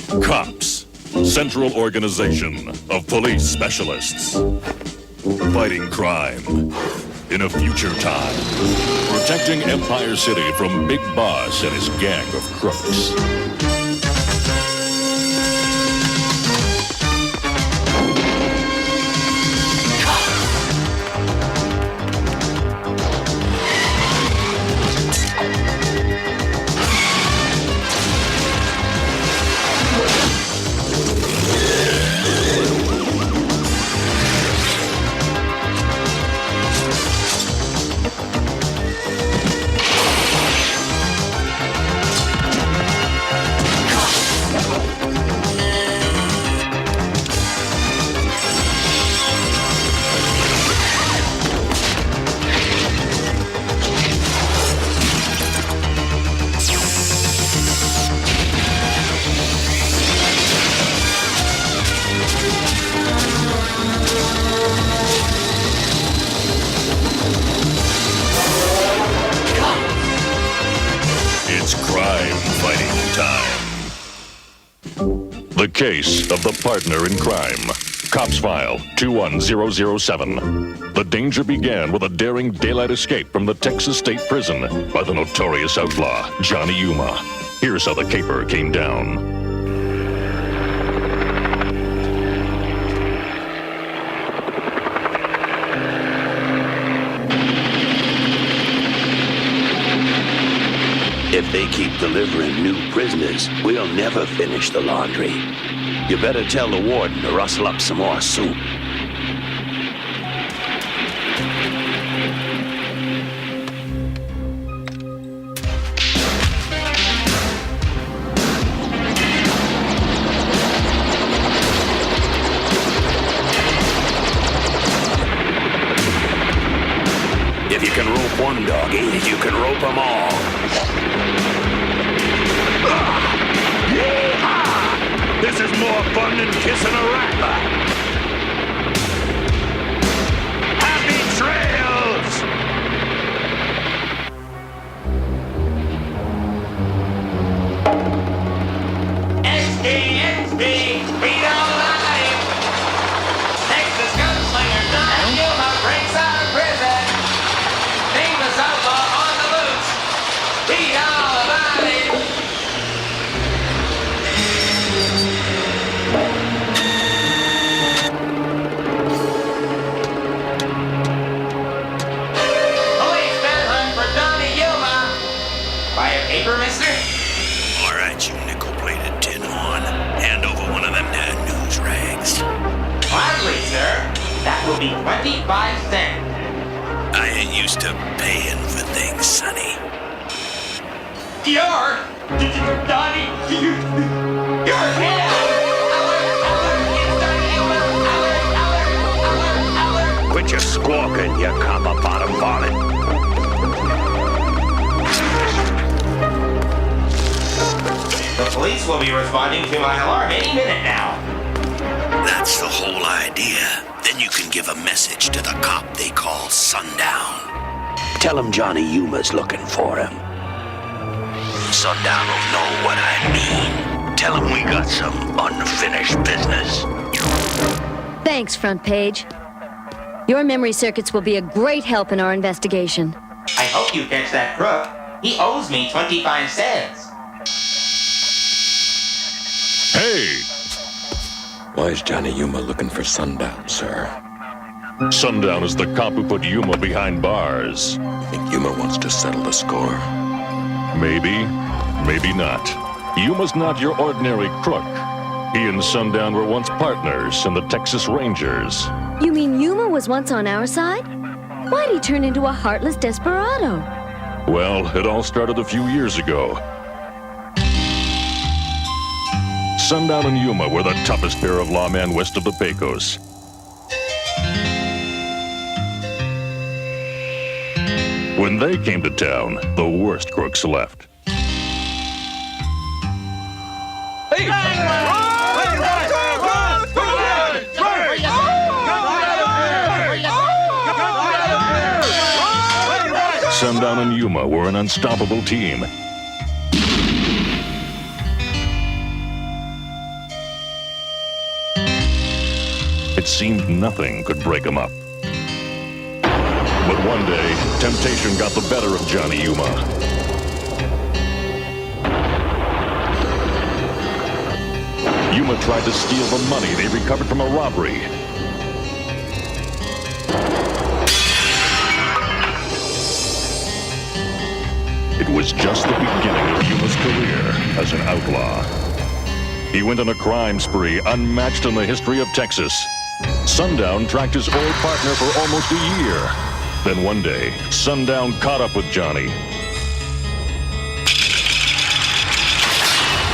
C.O.P.S, Central Organization of Police Specialists. Fighting crime in a future time. Protecting Empire City from Big Boss and his gang of crooks. It's crime fighting time. The case of the partner in crime. C.O.P.S File 21007. The danger began with a daring daylight escape from the Texas State Prison by the notorious outlaw, Johnny Yuma. Here's how the caper came down. If they keep delivering new prisoners, we'll never finish the laundry. You better tell the warden to rustle up some more soup. If you can rope one doggy, you can rope them all. This is more fun than kissing a rattler. Happy trails! XD, beat all alive! Texas gunslinger Johnny Yuma breaks out of prison. Famous outlaw on the loose. Beat all about it. Paper, mister? All right, you nickel-plated tin horn. Hand over one of them there news rags. Hardly, sir. That will be 25 cents. I ain't used to paying for things, sonny. You're... Donnie, you're him! Alert! Quit your squawking, you copper-bottom varlet. The police will be responding to my alarm any minute now. That's the whole idea. Then you can give a message to the cop they call Sundown. Tell him Johnny Yuma's looking for him. Sundown will know what I mean. Tell him we got some unfinished business. Thanks, Front Page. Your memory circuits will be a great help in our investigation. I hope you catch that crook. He owes me 25 cents. Hey! Why is Johnny Yuma looking for Sundown, sir? Sundown is the cop who put Yuma behind bars. You think Yuma wants to settle the score? Maybe, maybe not. Yuma's not your ordinary crook. He and Sundown were once partners in the Texas Rangers. You mean Yuma was once on our side? Why'd he turn into a heartless desperado? Well, it all started a few years ago. Sundown and Yuma were the toughest pair of lawmen west of the Pecos. When they came to town, the worst crooks left. Sundown and Yuma were an unstoppable team. It seemed nothing could break him up. But one day, temptation got the better of Johnny Yuma. Yuma tried to steal the money they recovered from a robbery. It was just the beginning of Yuma's career as an outlaw. He went on a crime spree unmatched in the history of Texas. Sundown tracked his old partner for almost a year. Then one day, Sundown caught up with Johnny.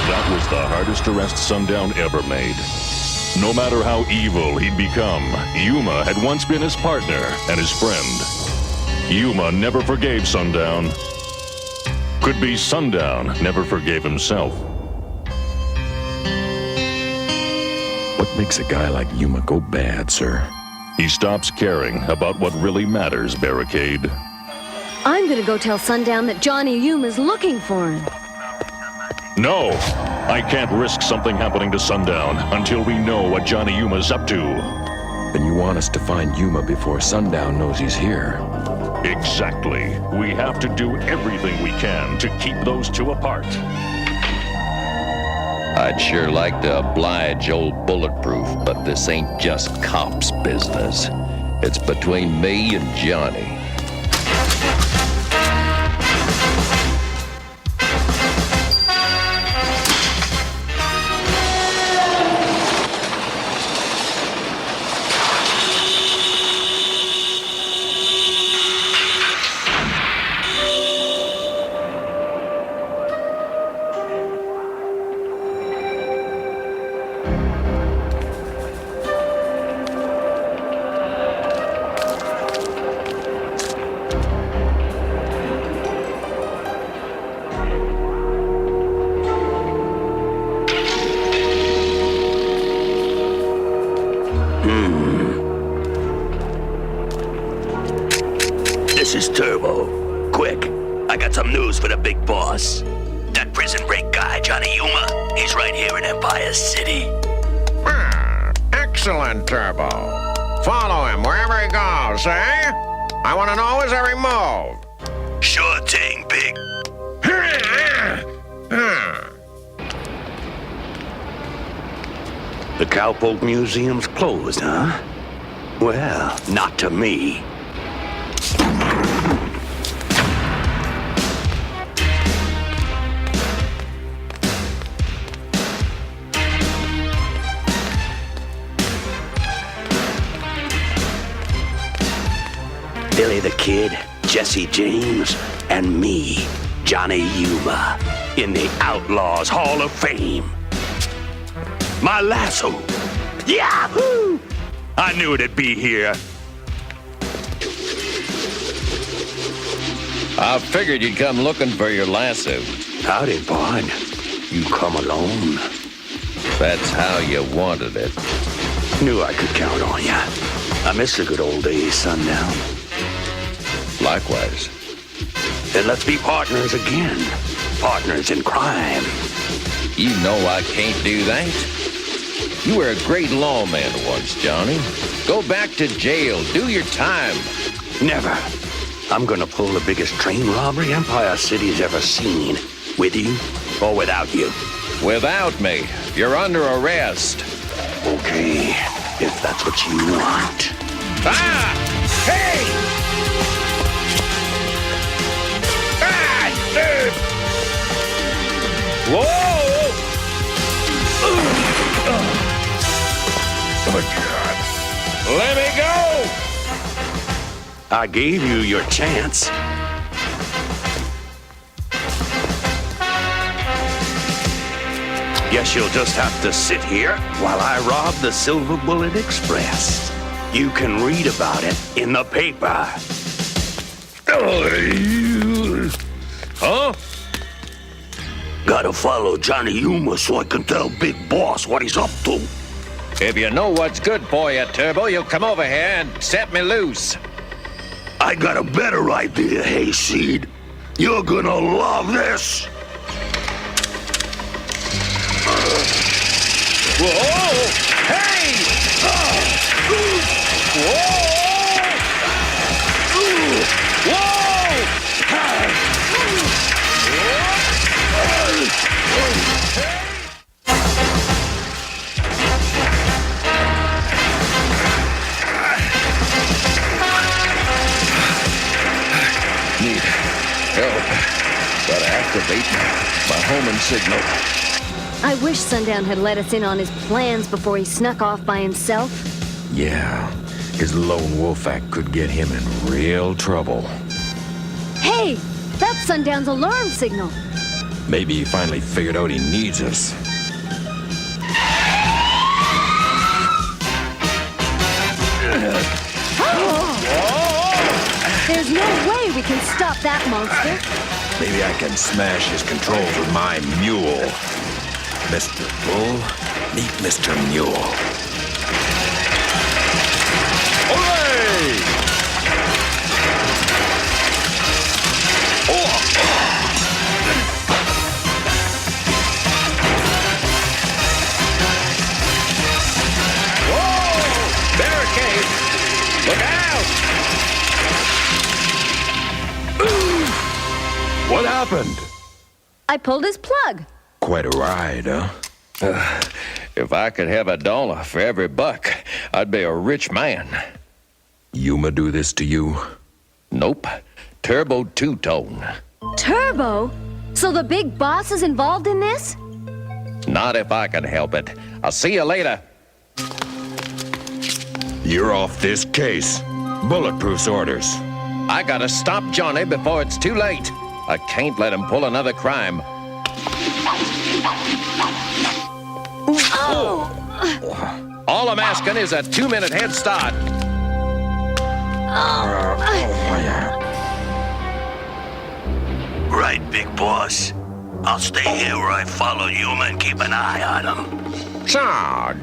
That was the hardest arrest Sundown ever made. No matter how evil he'd become, Yuma had once been his partner and his friend. Yuma never forgave Sundown. Could be Sundown never forgave himself. What makes a guy like Yuma go bad, sir? He stops caring about what really matters, Barricade. I'm gonna go tell Sundown that Johnny Yuma's looking for him. No! I can't risk something happening to Sundown until we know what Johnny Yuma's up to. Then you want us to find Yuma before Sundown knows he's here. Exactly. We have to do everything we can to keep those two apart. I'd sure like to oblige old Bulletproof, but this ain't just C.O.P.S business. It's between me and Johnny. This is Turbo. Quick, I got some news for the big boss. That prison break guy, Johnny Yuma, he's right here in Empire City. Excellent, Turbo. Follow him wherever he goes, eh? I want to know his every move. Sure thing, Big. The Cowpoke Museum's closed, huh? Well, not to me. Billy the Kid, Jesse James, and me, Johnny Yuma, in the Outlaws Hall of Fame. My lasso! Yahoo! I knew it'd be here. I figured you'd come looking for your lasso. Howdy, Pard. You come alone. That's how you wanted it. Knew I could count on ya. I miss the good old days, Sundown. Likewise. Then let's be partners again. Partners in crime. You know I can't do that. You were a great lawman once, Johnny. Go back to jail. Do your time. Never. I'm gonna pull the biggest train robbery Empire City's ever seen. With you or without you. Without me. You're under arrest. Okay, if that's what you want. Ah! Hey! Ah, dude! Whoa! Oh, God. Let me go! I gave you your chance. Guess you'll just have to sit here while I rob the Silver Bullet Express. You can read about it in the paper. Huh? Gotta follow Johnny Yuma so I can tell Big Boss what he's up to. If you know what's good for you, Turbo, you'll come over here and set me loose. I got a better idea, Hayseed. You're gonna love this. Whoa! Hey! Need help. Gotta activate my homing signal. I wish Sundown had let us in on his plans before he snuck off by himself. Yeah, his lone wolf act could get him in real trouble. Hey, that's Sundown's alarm signal. Maybe he finally figured out he needs us. There's no way we can stop that monster. Maybe I can smash his controls with my mule. Mr. Bull, meet Mr. Mule. Hooray! Whoa! Barricade! Look out! What happened? I pulled his plug. Quite a ride, huh? If I could have $1 for every buck, I'd be a rich man. Yuma do this to you? Nope. Turbo two-tone. Turbo? So the big boss is involved in this? Not if I can help it. I'll see you later. You're off this case. Bulletproof's orders. I gotta stop Johnny before it's too late. I can't let him pull another crime. All I'm asking is a 2-minute head start. Right, big boss. I'll stay here where I follow Yuma and keep an eye on him. So,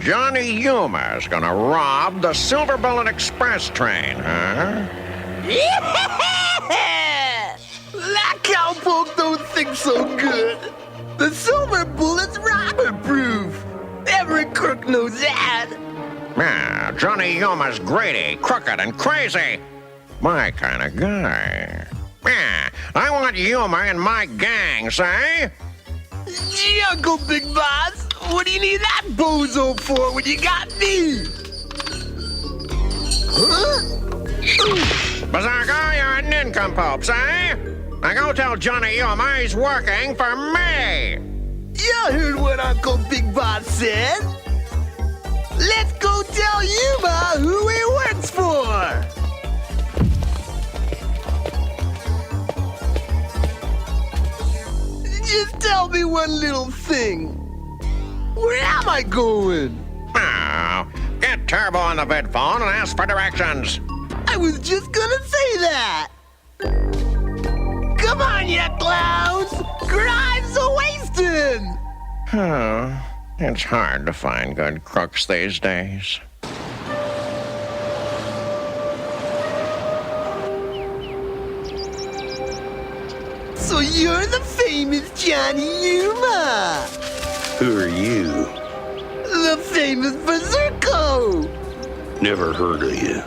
Johnny Yuma's gonna rob the Silver Bullet Express train, huh? That cowpoke don't think so good. The Silver Bullet's robber-proof. Every crook knows that. Yeah, Johnny Yuma's greedy, crooked, and crazy. My kind of guy. Yeah, I want Yuma in my gang, say? Gee, Uncle Big Boss, what do you need that bozo for when you got me? Huh? Berserker, you're a nincompoop, say? Now go tell Johnny Yuma he's working for me. You heard what Uncle Big Boss said. Let's go tell Yuma who he works for. Just tell me one little thing. Where am I going? Oh, get Turbo on the vidphone and ask for directions. I was just gonna say that. Come on, you clowns! Crime's a-wasting! Oh, it's hard to find good crooks these days. So you're the famous Johnny Yuma! Who are you? The famous Berserko! Never heard of you.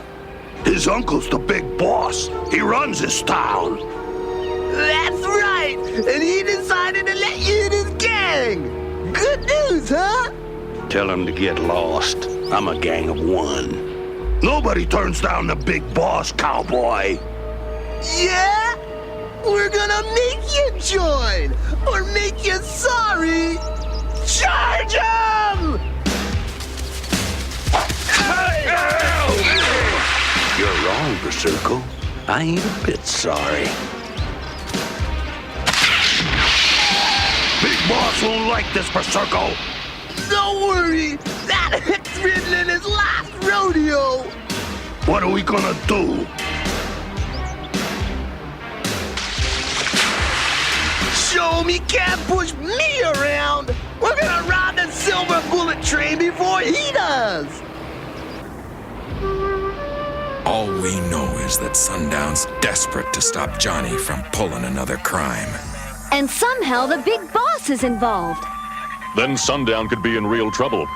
His uncle's the big boss. He runs this town. That's right! And he decided to let you in his gang! Good news, huh? Tell him to get lost. I'm a gang of one. Nobody turns down the big boss, cowboy. Yeah? We're gonna make you join! Or make you sorry! Charge him! You're wrong, Berserko. I ain't a bit sorry. Big boss won't like this, Berserko. Don't worry! That hit's ridden in his last rodeo! What are we gonna do? Show me can't push me around! We're gonna rob the Silver Bullet train before he does! All we know is that Sundown's desperate to stop Johnny from pulling another crime. And somehow the big boss is involved. Then Sundown could be in real trouble.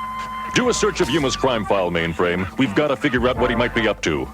Do a search of Yuma's crime file mainframe. We've got to figure out what he might be up to.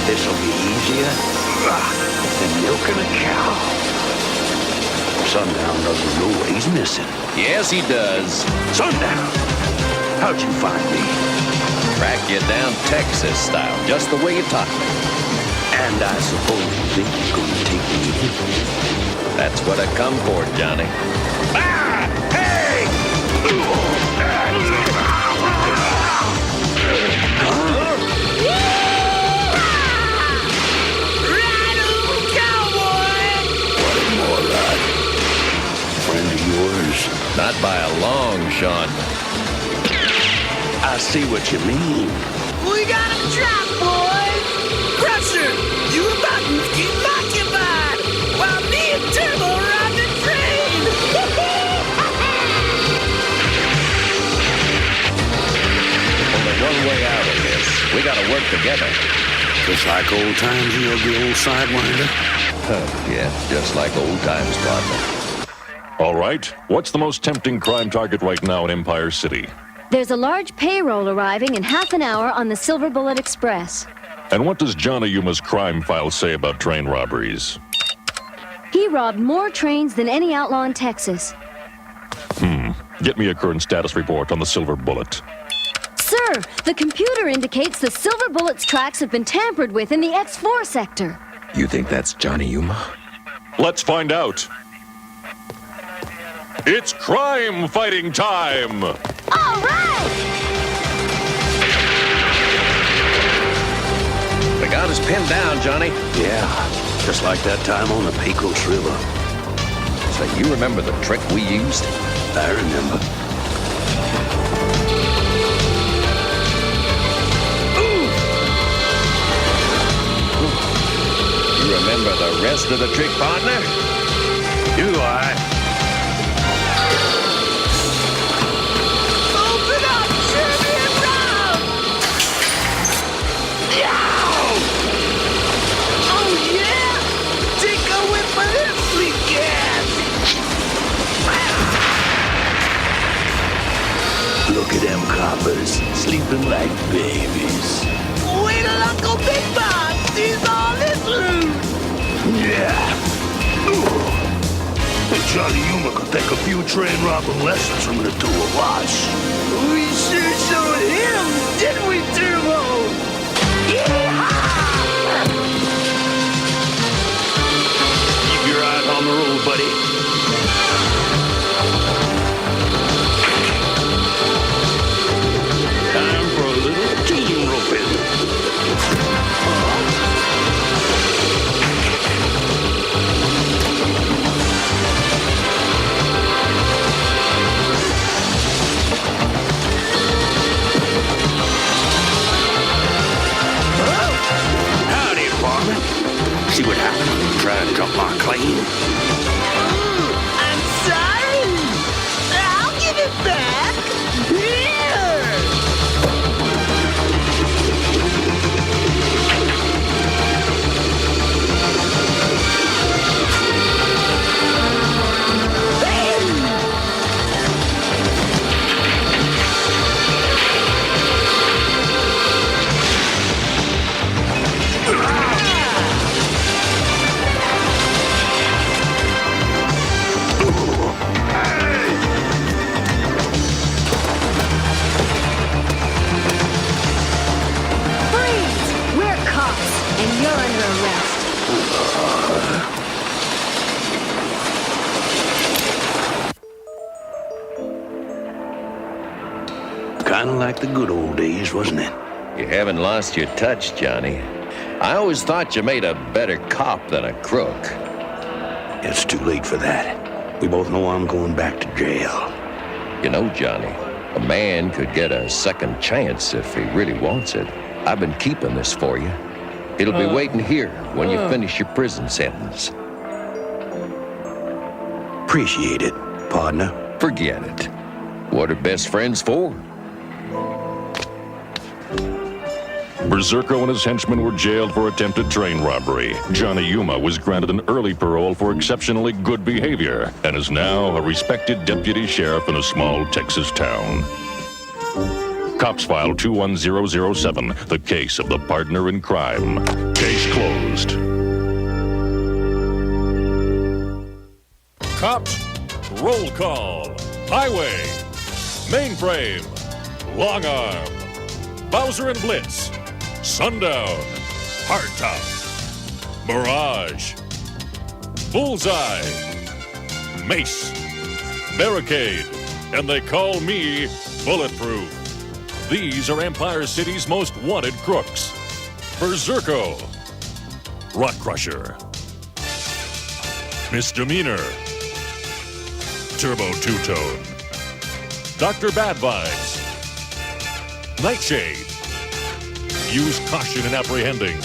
This'll be easier than milking a cow. Sundown doesn't know what he's missing. Yes, he does. Sundown, how'd you find me? Track you down Texas style, just the way you taught me. And I suppose you think you're gonna take me in? That's what I come for, Johnny. Ah! Hey! Friend of yours? Not by a long shot. I see what you mean. We got him trapped, boys! Crusher, you and Buttons keep occupied while me and Turbo ride the train! Only one way out of this. We gotta work together. Just like old times, you'll be old Sidewinder. Yeah, just like old times, Pardner. All right. What's the most tempting crime target right now in Empire City? There's a large payroll arriving in half an hour on the Silver Bullet Express. And what does Johnny Yuma's crime file say about train robberies? He robbed more trains than any outlaw in Texas. Get me a current status report on the Silver Bullet. Sir, the computer indicates the Silver Bullet's tracks have been tampered with in the X4 sector. You think that's Johnny Yuma? Let's find out. It's crime fighting time! All right! We got us pinned down, Johnny. Yeah, just like that time on the Pecos River. So you remember the trick we used? I remember. You remember the rest of the trick, Pardner? Do I? Open up, Jeremy and Rob! Yow! Oh, yeah? Take a whiff of this sweet gas! Look at them coppers, sleeping like babies. Wait till Uncle Big Bob sees all this loot! Yeah. Johnny Yuma could take a few train robbing lessons from the two of us. We sure showed him, didn't we, Turbo? Yeehaw! Keep your eyes on the road, buddy. Time for a little team roping. kind of like the good old days, wasn't it? You haven't lost your touch, Johnny. I always thought you made a better cop than a crook. It's too late for that. We both know I'm going back to jail. You know, Johnny, a man could get a second chance if he really wants it. I've been keeping this for you. It'll be waiting here when you finish your prison sentence. Appreciate it, Pardner. Forget it. What are best friends for? Berserko and his henchmen were jailed for attempted train robbery. Johnny Yuma was granted an early parole for exceptionally good behavior and is now a respected deputy sheriff in a small Texas town. Cops File 21007, the case of the partner in crime. Case closed. Cops, roll call. Highway, Mainframe, Long Arm, Bowser and Blitz, Sundown, Hardtop, Mirage, Bullseye, Mace, Barricade, and they call me Bulletproof. These are Empire City's most wanted crooks. Berserko, Rock Crusher, Misdemeanor, Turbo Two-Tone, Dr. Bad Vibes, Nightshade. Use caution in apprehending.